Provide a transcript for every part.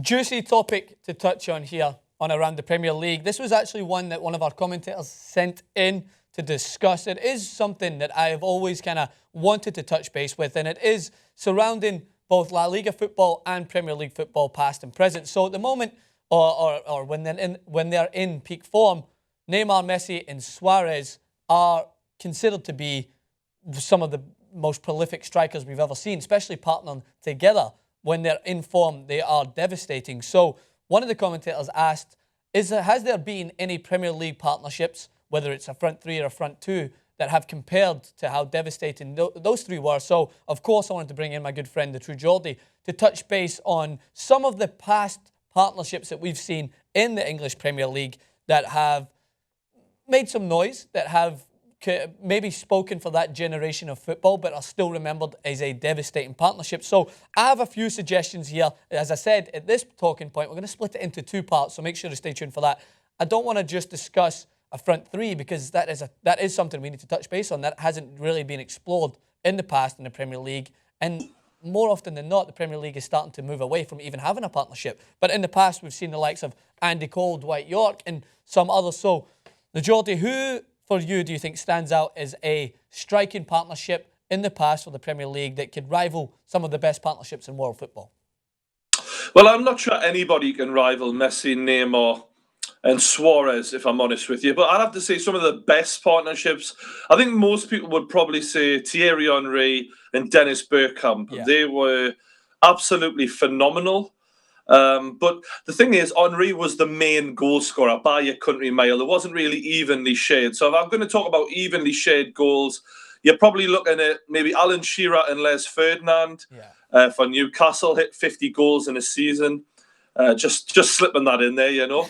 Juicy topic to touch on here on Around the Premier League. This was actually one that one of our commentators sent in to discuss. It is something that I have always kind of wanted to touch base with, and it is surrounding both La Liga football and Premier League football, past and present. So at the moment, or when they're in peak form, Neymar, Messi, and Suarez are considered to be some of the most prolific strikers we've ever seen, especially partnering together. When they're in form, they are devastating. So one of the commentators asked, has there been any Premier League partnerships, whether it's a front three or a front two, that have compared to how devastating those three were? So, of course, I wanted to bring in my good friend, the true Geordie, to touch base on some of the past partnerships that we've seen in the English Premier League that have made some noise, that have maybe spoken for that generation of football, but are still remembered as a devastating partnership. So I have a few suggestions here. As I said, at this talking point, we're going to split it into two parts, so make sure to stay tuned for that. I don't want to just discuss a front three, because that is something we need to touch base on. That hasn't really been explored in the past in the Premier League, and more often than not, the Premier League is starting to move away from even having a partnership. But in the past, we've seen the likes of Andy Cole, Dwight York, and some others. So, the Geordie, who for you do you think stands out as a striking partnership in the past for the Premier League that could rival some of the best partnerships in world football? Well, I'm not sure anybody can rival Messi, Neymar, and Suarez, if I'm honest with you. But I'd have to say some of the best partnerships. I think most people would probably say Thierry Henry and Dennis Bergkamp. Yeah. They were absolutely phenomenal. But the thing is, Henry was the main goal scorer by a country mile. It wasn't really evenly shared. So if I'm going to talk about evenly shared goals, you're probably looking at maybe Alan Shearer and Les Ferdinand for Newcastle, hit 50 goals in a season. Just slipping that in there, you know.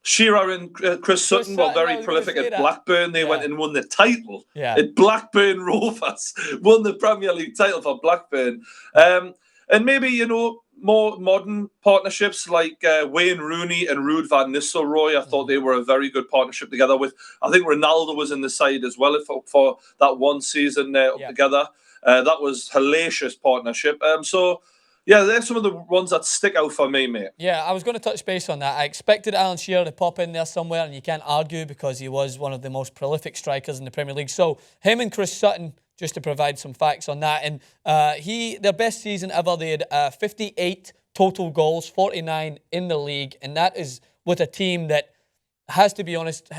Shearer and Chris Sutton were very prolific at Blackburn. They went and won the title at Blackburn Rovers, won the Premier League title for Blackburn. And maybe, you know, more modern partnerships like Wayne Rooney and Ruud van Nistelrooy. I thought they were a very good partnership together with. I think Ronaldo was in the side as well for that one season together. That was hellacious partnership. So, yeah, they're some of the ones that stick out for me, mate. Yeah, I was going to touch base on that. I expected Alan Shearer to pop in there somewhere, and you can't argue because he was one of the most prolific strikers in the Premier League. So him and Chris Sutton, just to provide some facts on that. And their best season ever, they had 58 total goals, 49 in the league. And that is with a team that, has to be honest,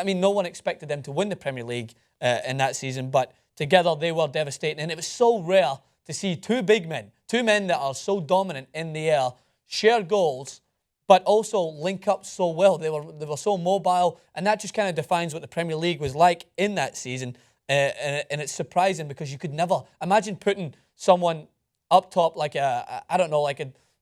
no one expected them to win the Premier League in that season. But together they were devastating. And it was so rare to see two men that are so dominant in the air, share goals, but also link up so well. They were so mobile. And that just kind of defines what the Premier League was like in that season. And it's surprising because you could never imagine putting someone up top like a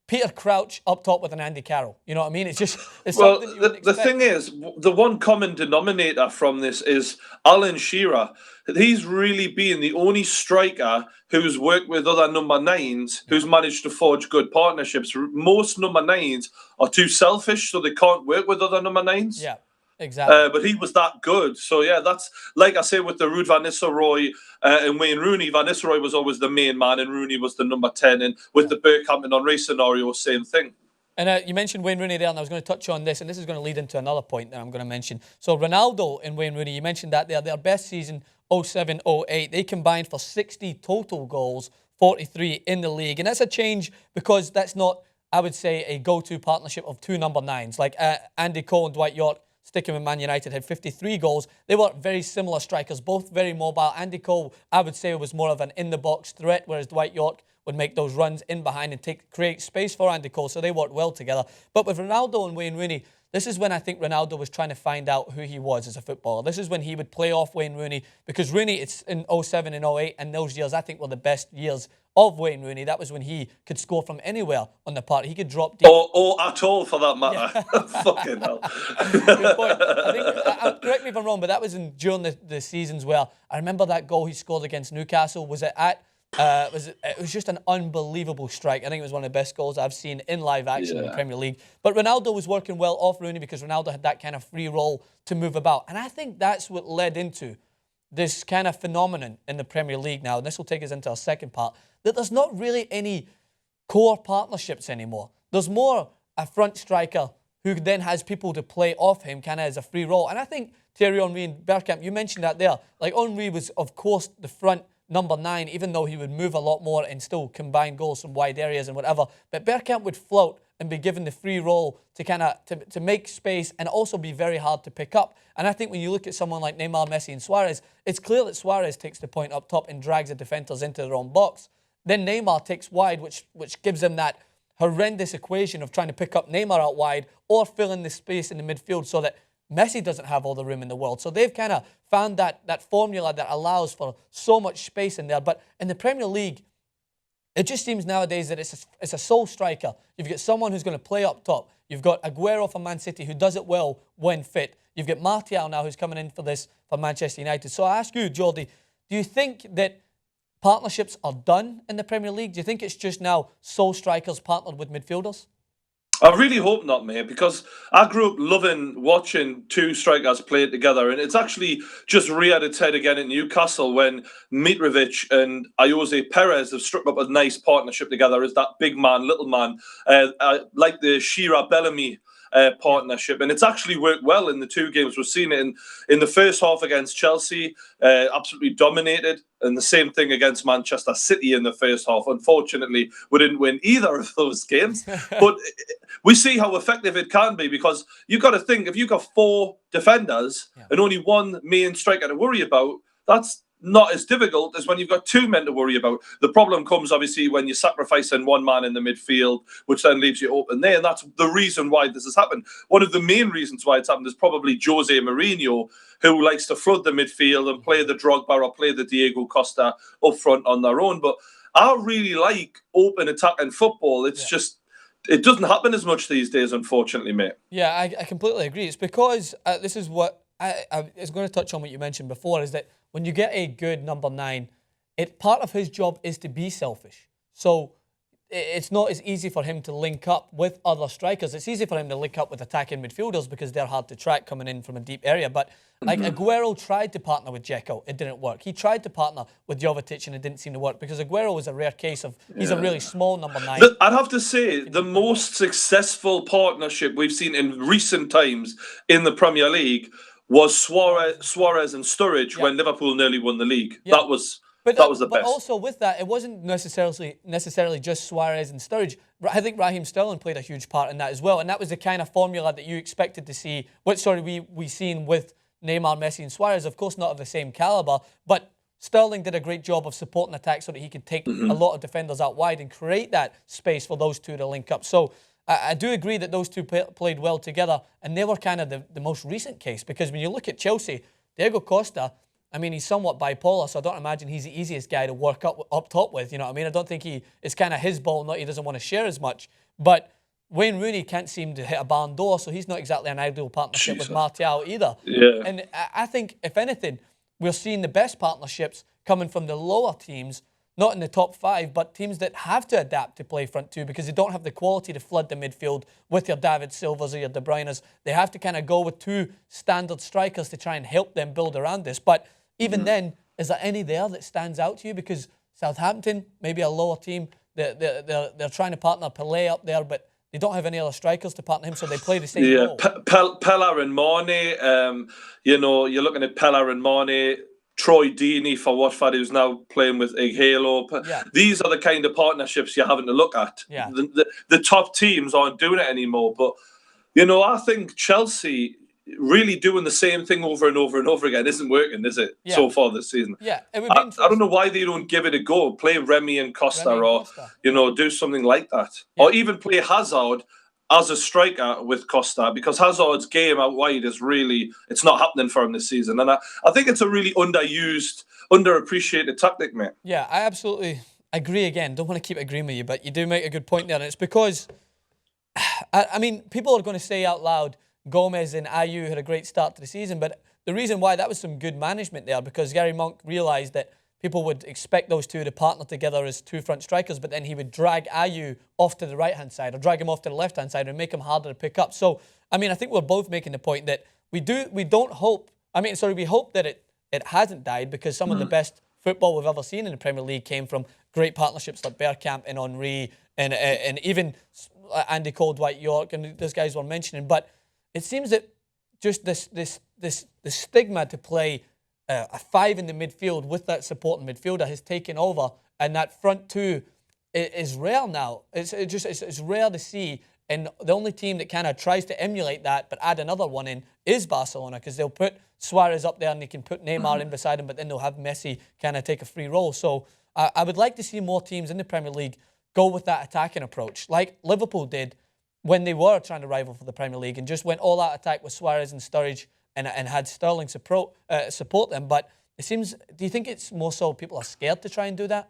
Peter Crouch up top with an Andy Carroll. You know what I mean? It's something you wouldn't expect. The thing is, the one common denominator from this is Alan Shearer. He's really been the only striker who's worked with other number nines who's managed to forge good partnerships. Most number nines are too selfish, so they can't work with other number nines. Yeah. Exactly. But he was that good. So, yeah, that's, like I say, with the Ruud van Nistelrooy and Wayne Rooney, Van Nistelrooy was always the main man and Rooney was the number 10. And with the Bergkamp and Henry scenario, same thing. And you mentioned Wayne Rooney there, and I was going to touch on this, and this is going to lead into another point that I'm going to mention. So, Ronaldo and Wayne Rooney, you mentioned that their best season, 07-08, they combined for 60 total goals, 43 in the league. And that's a change because that's not, I would say, a go-to partnership of two number nines. Like Andy Cole and Dwight York, sticking with Man United, had 53 goals. They were very similar strikers, both very mobile. Andy Cole, I would say, was more of an in-the-box threat, whereas Dwight York would make those runs in behind and create space for Andy Cole, so they worked well together. But with Ronaldo and Wayne Rooney, this is when I think Ronaldo was trying to find out who he was as a footballer. This is when he would play off Wayne Rooney, because Rooney, it's in 07 and 08, and those years I think were the best years of Wayne Rooney. That was when he could score from anywhere on the park. He could drop deep. Or at all, for that matter. Yeah. Fucking hell. Good point. I think, correct me if I'm wrong, but that was during the seasons where I remember that goal he scored against Newcastle. Was it at... it was just an unbelievable strike. I think it was one of the best goals I've seen in live action in the Premier League. But Ronaldo was working well off Rooney because Ronaldo had that kind of free role to move about. And I think that's what led into this kind of phenomenon in the Premier League now. And this will take us into our second part, that there's not really any core partnerships anymore. There's more a front striker who then has people to play off him kind of as a free role. And I think Thierry Henry and Bergkamp, you mentioned that there. Like, Henry was, of course, the front number 9, even though he would move a lot more and still combine goals from wide areas and whatever. But Bergkamp would float and be given the free role to kind of to make space and also be very hard to pick up. And I think when you look at someone like Neymar, Messi and Suarez, it's clear that Suarez takes the point up top and drags the defenders into their own box. Then Neymar takes wide, which gives him that horrendous equation of trying to pick up Neymar out wide or fill in the space in the midfield so that Messi doesn't have all the room in the world. So they've kind of found that formula that allows for so much space in there. But in the Premier League, it just seems nowadays that it's a sole striker. You've got someone who's going to play up top. You've got Aguero for Man City, who does it well when fit. You've got Martial now, who's coming in for Manchester United. So I ask you, Geordie, do you think that partnerships are done in the Premier League? Do you think it's just now sole strikers partnered with midfielders? I really hope not, mate, because I grew up loving watching two strikers play together, and it's actually just reared its head again in Newcastle when Mitrovic and Jose Perez have struck up a nice partnership together as that big man, little man, like the Shearer Bellamy partnership, and it's actually worked well in the two games. We've seen it in the first half against Chelsea, absolutely dominated, and the same thing against Manchester City in the first half. Unfortunately, we didn't win either of those games, but we see how effective it can be, because you've got to think, if you've got 4 defenders and only one main striker to worry about, that's not as difficult as when you've got 2 men to worry about. The problem comes, obviously, when you're sacrificing one man in the midfield, which then leaves you open there, and that's the reason why this has happened. One of the main reasons why it's happened is probably Jose Mourinho, who likes to flood the midfield and play the Drogba or play the Diego Costa up front on their own. But I really like open attacking football. It's just, it doesn't happen as much these days, unfortunately, mate. Yeah, I completely agree. It's because this is what I was going to touch on what you mentioned before, is that when you get a good number 9, part of his job is to be selfish. So it's not as easy for him to link up with other strikers. It's easy for him to link up with attacking midfielders because they're hard to track coming in from a deep area. But like Aguero tried to partner with Dzeko, it didn't work. He tried to partner with Jovetic and it didn't seem to work because Aguero was a rare case of, he's a really small number 9. I'd have to say the most successful partnership we've seen in recent times in the Premier League was Suarez and Sturridge when Liverpool nearly won the league. That was the best. But also with that, it wasn't necessarily just Suarez and Sturridge. I think Raheem Sterling played a huge part in that as well, and that was the kind of formula that you expected to see. We seen with Neymar, Messi, and Suarez. Of course, not of the same caliber, but Sterling did a great job of supporting attack so that he could take a lot of defenders out wide and create that space for those two to link up. So I do agree that those two played well together, and they were kind of the most recent case, because when you look at Chelsea, Diego Costa, I mean, he's somewhat bipolar, so I don't imagine he's the easiest guy to work up top with, you know what I mean? I don't think it's kind of his ball, not he doesn't want to share as much. But Wayne Rooney can't seem to hit a barn door, so he's not exactly an ideal partnership with Martial either. Yeah. And I think, if anything, we're seeing the best partnerships coming from the lower teams, not in the top 5, but teams that have to adapt to play front 2 because they don't have the quality to flood the midfield with your David Silvas or your De Bruynes. They have to kind of go with 2 standard strikers to try and help them build around this. But even then, is there any there that stands out to you? Because Southampton, maybe a lower team, they're trying to partner Pelé up there, but they don't have any other strikers to partner him, so they play the same role. Pella and Mane, you're looking at Pella and Mane, Troy Deeney for Watford, who's now playing with Halo. These are the kind of partnerships you're having to look at. Yeah. The top teams aren't doing it anymore. But, I think Chelsea really doing the same thing over and over and over again isn't working, is it, so far this season? Yeah. I don't know why they don't give it a go. Play Remy and Costa do something like that. Yeah. Or even play Hazard as a striker with Costa, because Hazard's game out wide is really, it's not happening for him this season. And I think it's a really underused, underappreciated tactic, mate. Yeah, I absolutely agree again. Don't want to keep agreeing with you, but you do make a good point there. And it's because, I mean, people are going to say out loud, Gomez and Ayew had a great start to the season, but the reason why, that was some good management there, because Gary Monk realised that people would expect those two to partner together as 2 front strikers, but then he would drag Ayew off to the right-hand side or drag him off to the left-hand side and make him harder to pick up. So, I mean, I think we're both making the point that we hope that it hasn't died, because some of the best football we've ever seen in the Premier League came from great partnerships like Bergkamp and Henry and even Andy Cole, Dwight York, and those guys were mentioning. But it seems that just the stigma to play a five in the midfield with that supporting midfielder has taken over, and that front two is rare now. It's rare to see, and the only team that kind of tries to emulate that but add another one in is Barcelona, because they'll put Suarez up there and they can put Neymar in beside him, but then they'll have Messi kind of take a free role. So I would like to see more teams in the Premier League go with that attacking approach, like Liverpool did when they were trying to rival for the Premier League and just went all out attack with Suarez and Sturridge and had Sterling support them. But it seems, do you think it's more so people are scared to try and do that?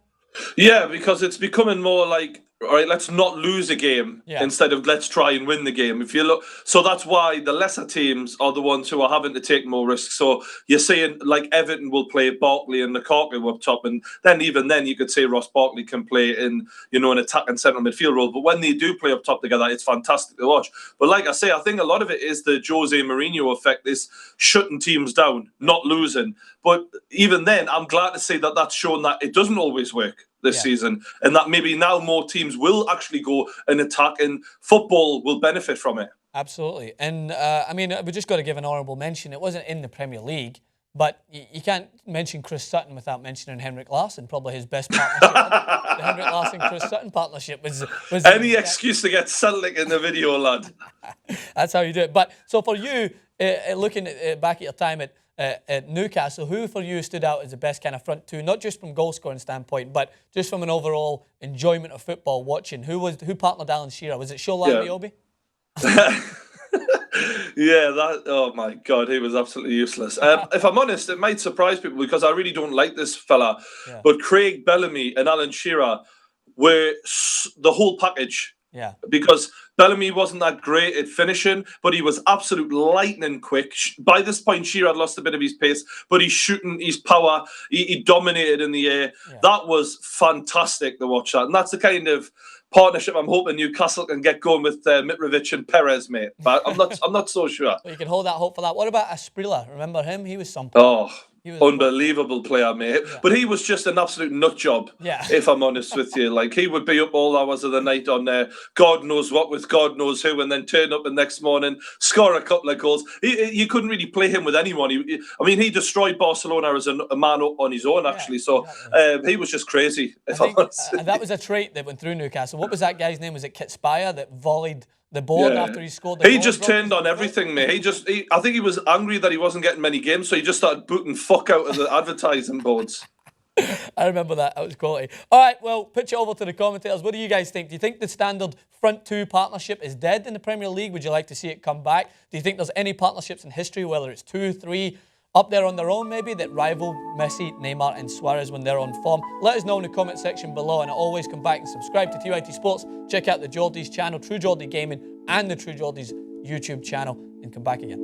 Yeah, because it's becoming more like, all right, let's not lose a game instead of let's try and win the game. If you look, so that's why the lesser teams are the ones who are having to take more risks. So you're saying like Everton will play Barkley and Lukaku up top, and then even then you could say Ross Barkley can play in, you know, an attacking central midfield role. But when they do play up top together, it's fantastic to watch. But like I say, I think a lot of it is the Jose Mourinho effect, is shutting teams down, not losing. But even then, I'm glad to see that that's shown that it doesn't always work this season, and that maybe now more teams will actually go and attack, and football will benefit from it. Absolutely. And I mean, we just got to give an honourable mention. It wasn't in the Premier League, but you can't mention Chris Sutton without mentioning Henrik Larsson, probably his best partnership. The Henrik Larsson-Chris Sutton partnership was any excuse to get Celtic in the video, lad. That's how you do it. But so for you, looking back at your time at Newcastle, who for you stood out as the best kind of front two, not just from goal scoring standpoint, but just from an overall enjoyment of football watching? Who partnered Alan Shearer? Was it Shola Ameobi? Oh my God, he was absolutely useless. If I'm honest, it might surprise people because I really don't like this fella, but Craig Bellamy and Alan Shearer were the whole package. Yeah. Because Bellamy wasn't that great at finishing, but he was absolute lightning quick. By this point, Shearer had lost a bit of his pace, but his shooting, his power, he dominated in the air. Yeah. That was fantastic to watch that. And that's the kind of partnership I'm hoping Newcastle can get going with Mitrovic and Perez, mate. But I'm not so sure. Well, you can hold that hope for that. What about Asprilla? Remember him? He was something. Oh, unbelievable player, mate. Yeah. But he was just an absolute nut job, if I'm honest with you. Like, he would be up all hours of the night on God knows what with God knows who, and then turn up the next morning, score a couple of goals. You couldn't really play him with anyone. He destroyed Barcelona as a man up on his own, actually. So he was just crazy, if I'm honest. And that was a trait that went through Newcastle. What was that guy's name? Was it Kit Spire that volleyed the board after he scored the goal? He just turned on everything, mate. I think he was angry that he wasn't getting many games, so he just started booting fuck out of the advertising boards. I remember that. That was quality. All right, well, pitch it over to the commentators. What do you guys think? Do you think the standard front two partnership is dead in the Premier League? Would you like to see it come back? Do you think there's any partnerships in history, whether it's 2, 3, up there on their own maybe, that rival Messi, Neymar and Suarez when they're on form? Let us know in the comment section below, and always come back and subscribe to TYT Sports. Check out the Geordies channel, True Geordie Gaming, and the True Geordies YouTube channel, and come back again.